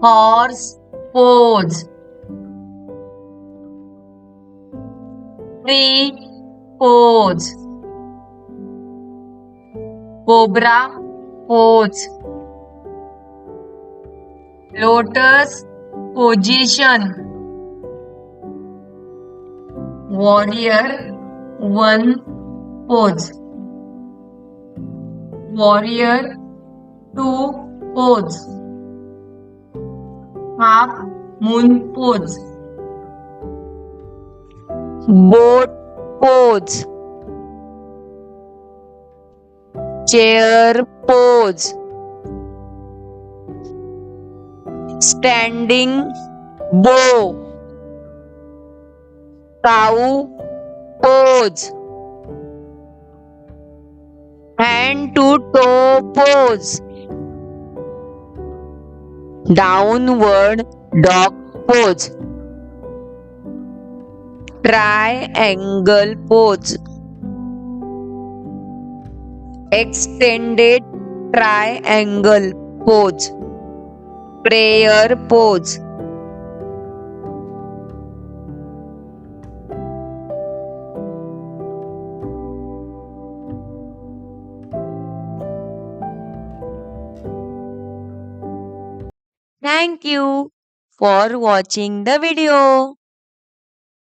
horse pose, tree pose, cobra pose, lotus position, warrior one pose, warrior two pose, half moon pose, boat pose, chair pose, standing bow, cow pose, hand to toe pose, downward dog pose, triangle pose, extended triangle pose, prayer pose. Thank you for watching the video.